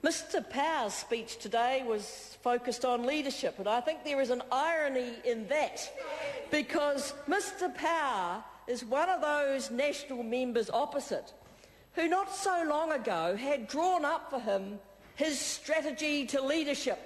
Mr Power's speech today was focused on leadership, and I think there is an irony in that, because Mr Power is one of those national members opposite who not so long ago had drawn up for him his strategy to leadership.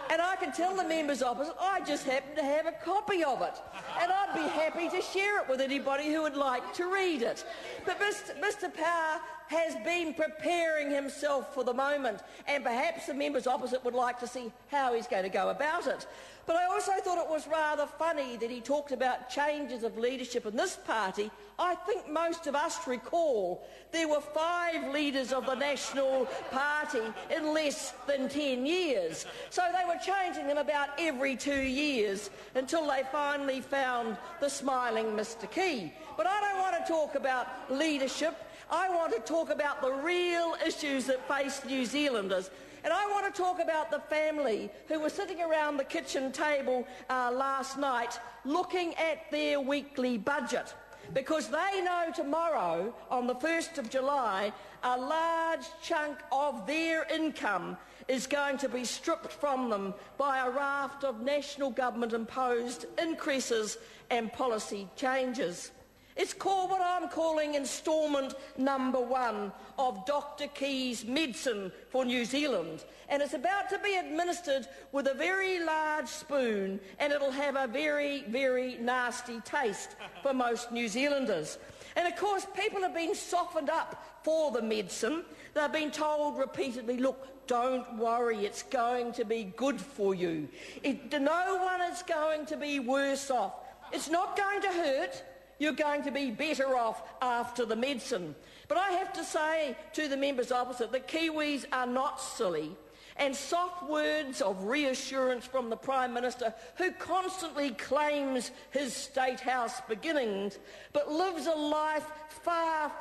And I can tell the members opposite, I just happen to have a copy of it, and I'd be happy to share it with anybody who would like to read it. But Mr Power has been preparing himself for the moment, and perhaps the members opposite would like to see how he's going to go about it. But I also thought it was rather funny that he talked about changes of leadership in this party. I think most of us recall there were 5 leaders of the National Party in less than 10 years. So they were changing them about every 2 years until they finally found the smiling Mr Key. But I don't want to talk about leadership. I want to talk about the real issues that face New Zealanders. And I want to talk about the family who were sitting around the kitchen table last night looking at their weekly budget, because they know tomorrow, on the 1st of July, a large chunk of their income is going to be stripped from them by a raft of national government-imposed increases and policy changes. It's called what I'm calling instalment number 1 of Dr Key's medicine for New Zealand, and it's about to be administered with a very large spoon, and it'll have a very, very nasty taste for most New Zealanders. And of course, people have been softened up for the medicine. They've been told repeatedly, look, don't worry, it's going to be good for you. No one is going to be worse off. It's not going to hurt. You're going to be better off after the medicine. But I have to say to the members opposite that Kiwis are not silly, and soft words of reassurance from the Prime Minister, who constantly claims his State House beginnings, but lives a life far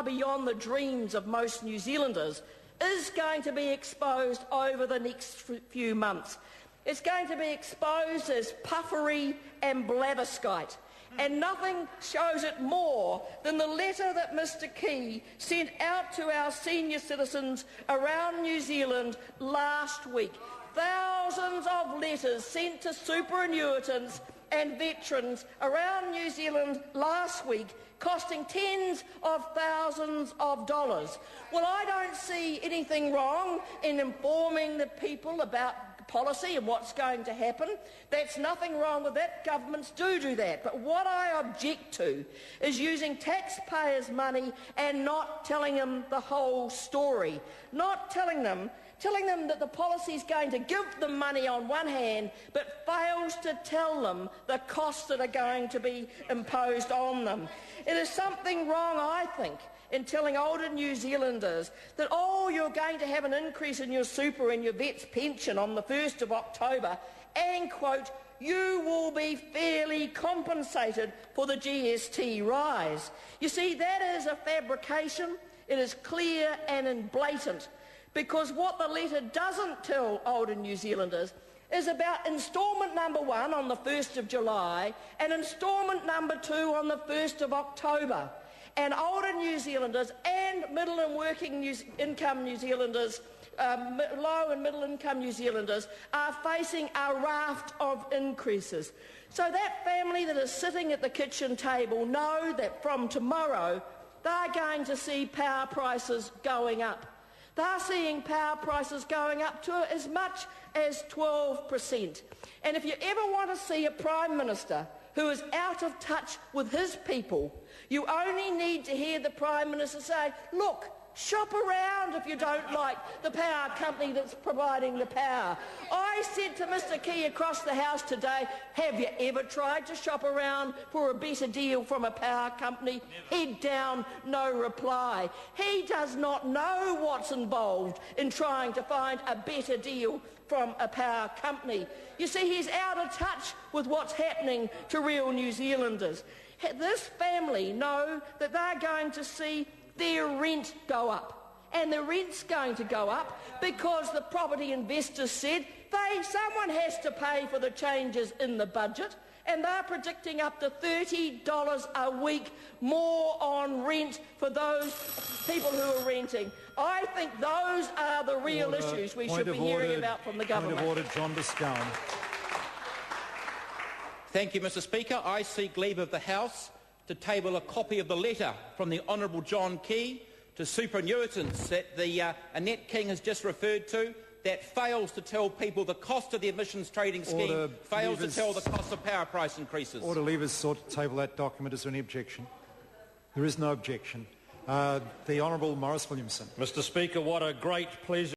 beyond the dreams of most New Zealanders, is going to be exposed over the next few months. It's going to be exposed as puffery and blatherskite. And nothing shows it more than the letter that Mr Key sent out to our senior citizens around New Zealand last week. Thousands of letters sent to superannuitants and veterans around New Zealand last week, costing tens of thousands of dollars. Well, I don't see anything wrong in informing the people about policy and what's going to happen. That's nothing wrong with that. Governments do that. But what I object to is using taxpayers' money and not telling them the whole story. Not telling them that the policy is going to give them money on one hand, but fails to tell them the costs that are going to be imposed on them. It is something wrong, I think, in telling older New Zealanders that, oh, you're going to have an increase in your super and your vet's pension on the 1st of October, and, quote, you will be fairly compensated for the GST rise. You see, that is a fabrication. It is clear and blatant, because what the letter doesn't tell older New Zealanders is about instalment number 1 on the 1st of July and instalment number 2 on the 1st of October. And older New Zealanders and middle and working income New Zealanders, low and middle income New Zealanders, are facing a raft of increases. So that family that is sitting at the kitchen table know that from tomorrow they're going to see power prices going up. They're seeing power prices going up to as much as 12%. And if you ever want to see a Prime Minister who is out of touch with his people, you only need to hear the Prime Minister say, look, shop around if you don't like the power company that's providing the power. I said to Mr Key across the House today, have you ever tried to shop around for a better deal from a power company? Never. Head down, no reply. He does not know what's involved in trying to find a better deal from a power company. You see, he's out of touch with what's happening to real New Zealanders. This family know that they're going to see their rent go up. And the rent's going to go up because the property investors said someone has to pay for the changes in the budget, and they're predicting up to $30 a week more on rent for those people who are renting. I think those are the real issues we should be hearing about from the government. Point of order, John Biscowen. Thank you, Mr Speaker. I seek leave of the House to table a copy of the letter from the Honourable John Key to superannuitants that the Annette King has just referred to, that fails to tell people the cost of the emissions trading scheme, fails to tell the cost of power price increases. Order, leavers sought to table that document. Is there any objection? There is no objection. The Honourable Maurice Williamson. Mr Speaker, what a great pleasure.